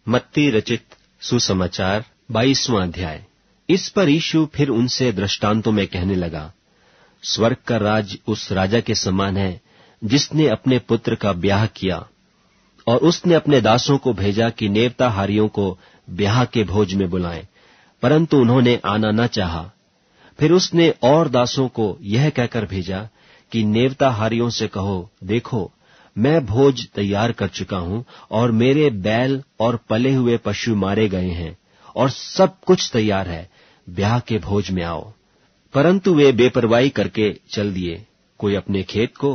मत्ती रचित सुसमाचार 22वां अध्याय। इस पर यीशु फिर उनसे दृष्टांतों में कहने लगा, स्वर्ग का राज उस राजा के समान है जिसने अपने पुत्र का ब्याह किया, और उसने अपने दासों को भेजा कि नेवताहारियों को ब्याह के भोज में बुलाएं, परंतु उन्होंने आना न चाहा। फिर उसने और दासों को यह कहकर भेजा कि नेवताहारियों से कहो, देखो मैं भोज तैयार कर चुका हूं, और मेरे बैल और पले हुए पशु मारे गए हैं, और सब कुछ तैयार है, ब्याह के भोज में आओ। परंतु वे बेपरवाही करके चल दिए, कोई अपने खेत को,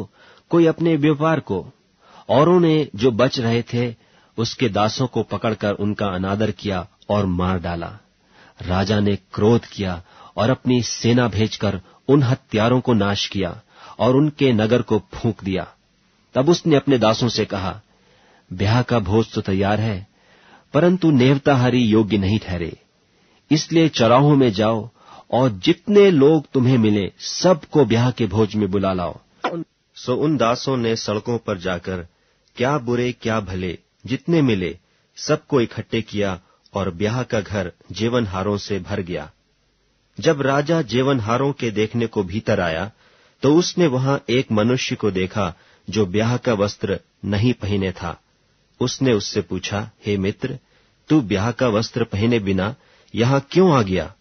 कोई अपने व्यापार को। औरों ने जो बच रहे थे उसके दासों को पकड़कर उनका अनादर किया और मार डाला। राजा ने क्रोध किया और अपनी सेना भेजकर उन हत्यारों को नाश किया और उनके नगर को फूंक दिया। तब उसने अपने दासों से कहा, ब्याह का भोज तो तैयार है, परंतु नेवताहारी योग्य नहीं ठहरे। इसलिए चौराहों में जाओ और जितने लोग तुम्हें मिले सबको ब्याह के भोज में बुला लाओ। सो उन दासों ने सड़कों पर जाकर क्या बुरे क्या भले जितने मिले सबको इकट्ठे किया, और ब्याह का घर जेवनहारों से भर गया। जब राजा जेवनहारों के देखने को भीतर आया तो उसने वहां एक मनुष्य को देखा जो ब्याह का वस्त्र नहीं पहने था। उसने उससे पूछा, हे मित्र, तू ब्याह का वस्त्र पहने बिना यहां क्यों आ गया?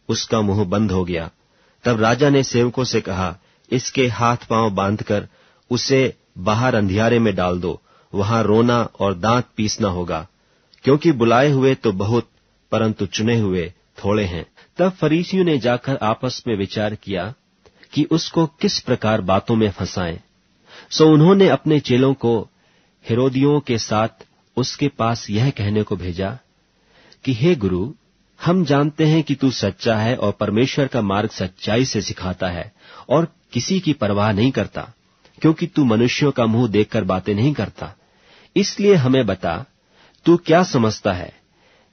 उसका मुंह बंद हो गया। तब राजा ने सेवकों से कहा, इसके हाथ पांव बांधकर उसे बाहर अंधियारे में डाल दो, वहां रोना और दांत पीसना होगा, क्योंकि बुलाए हुए तो बहुत, परंतु चुने हुए थोड़े हैं। तब फरीसियों ने जाकर आपस में विचार किया कि उसको किस प्रकार बातों में फंसाएं। सो उन्होंने अपने चेलों को हेरोदियों के साथ उसके पास यह कहने को भेजा कि हे गुरु, हम जानते हैं कि तू सच्चा है और परमेश्वर का मार्ग सच्चाई से सिखाता है और किसी की परवाह नहीं करता, क्योंकि तू मनुष्यों का मुंह देखकर बातें नहीं करता। इसलिए हमें बता, तू क्या समझता है,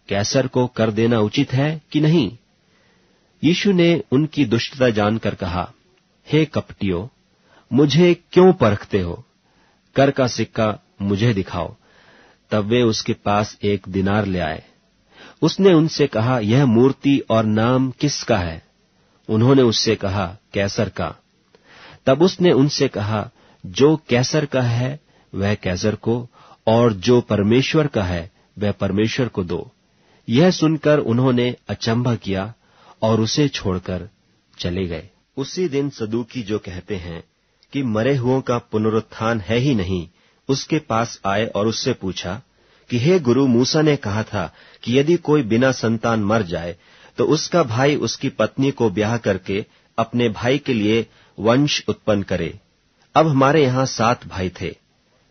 कैसर को कर देना उचित है कि नहीं? यीशु ने उनकी दुष्टता जानकर कहा, हे कपटियों, मुझे क्यों परखते हो? कर का सिक्का मुझे दिखाओ। तब वे उसके पास एक दिनार ले आए। उसने उनसे कहा, यह मूर्ति और नाम किसका है? उन्होंने उससे कहा, कैसर का। तब उसने उनसे कहा, जो कैसर का है वह कैसर को, और जो परमेश्वर का है वह परमेश्वर को दो। यह सुनकर उन्होंने अचंभा किया और उसे छोड़कर चले गए। उसी दिन सदूकी, जो कहते हैं कि मरे हुओं का पुनरुत्थान है ही नहीं, उसके पास आए और उससे पूछा कि हे गुरु, मूसा ने कहा था कि यदि कोई बिना संतान मर जाए तो उसका भाई उसकी पत्नी को ब्याह करके अपने भाई के लिए वंश उत्पन्न करे। अब हमारे यहाँ 7 भाई थे।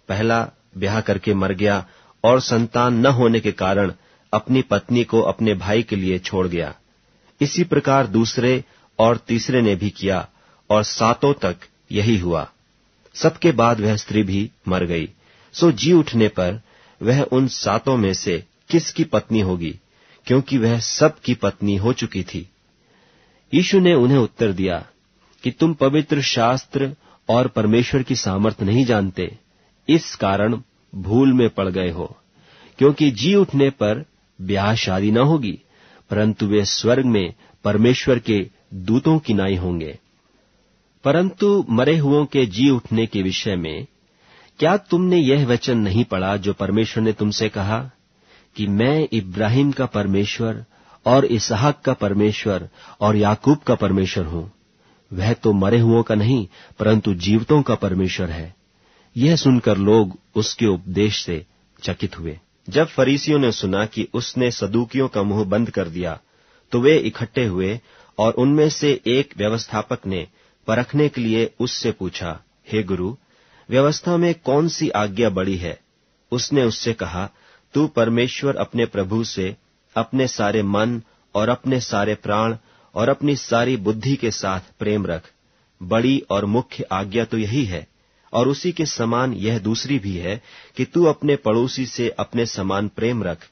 पहला ब्याह करके मर गया और संतान न होने के कारण अपनी पत्नी को अपने भाई के लिए छोड़ गया। इसी प्रकार दूसरे और तीसरे ने भी किया, और 7 तक यही हुआ। सबके बाद वह स्त्री भी मर गई। सो जी उठने पर वह उन 7 में से किसकी पत्नी होगी, क्योंकि वह सब की पत्नी हो चुकी थी। यीशु ने उन्हें उत्तर दिया कि तुम पवित्र शास्त्र और परमेश्वर की सामर्थ नहीं जानते, इस कारण भूल में पड़ गए हो। क्योंकि जी उठने पर ब्याह शादी न होगी, परंतु वे स्वर्ग में परमेश्वर के दूतों की नाई होंगे। परंतु मरे हुओं के जी उठने के विषय में क्या तुमने यह वचन नहीं पढ़ा जो परमेश्वर ने तुमसे कहा कि मैं इब्राहिम का परमेश्वर और इसहाक का परमेश्वर और याकूब का परमेश्वर हूं? वह तो मरे हुओं का नहीं, परंतु जीवितों का परमेश्वर है। यह सुनकर लोग उसके उपदेश से चकित हुए। जब फरीसियों ने सुना कि उसने सदूकियों का मुंह बंद कर दिया, तो वे इकट्ठे हुए, और उनमें से एक व्यवस्थापक ने परखने के लिए उससे पूछा, हे गुरु, व्यवस्था में कौन सी आज्ञा बड़ी है? उसने उससे कहा, तू परमेश्वर अपने प्रभु से अपने सारे मन और अपने सारे प्राण और अपनी सारी बुद्धि के साथ प्रेम रख। बड़ी और मुख्य आज्ञा तो यही है, और उसी के समान यह दूसरी भी है कि तू अपने पड़ोसी से अपने समान प्रेम रख।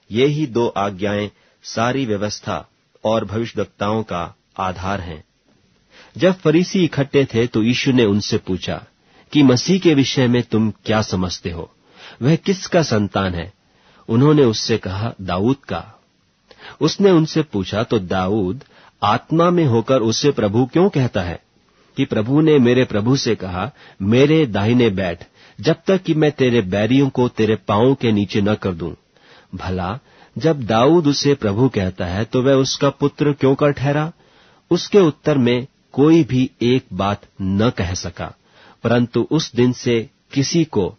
ये ही 2 आज्ञाएं सारी व्यवस्था और भविष्यद्वक्ताओं का आधार हैं। जब फरीसी इकट्ठे थे तो यीशु ने उनसे पूछा कि मसीह के विषय में तुम क्या समझते हो? वह किसका संतान है? उन्होंने उससे कहा, दाऊद का। उसने उनसे पूछा तो दाऊद आत्मा में होकर उससे प्रभु क्यों कहता है कि प्रभु ने मेरे प्रभु से कहा, मेरे दाहिने बैठ, जब तक कि मैं तेरे बैरियों को तेरे पांवों के नीचे न कर दूं। भला जब दाऊद उसे प्रभु कहता है तो वह उसका पुत्र क्यों कर ठहरा? उसके उत्तर में कोई भी एक बात न कह सका, परंतु उस दिन से किसी को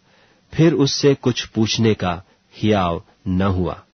फिर उससे कुछ पूछने का हियाव न हुआ।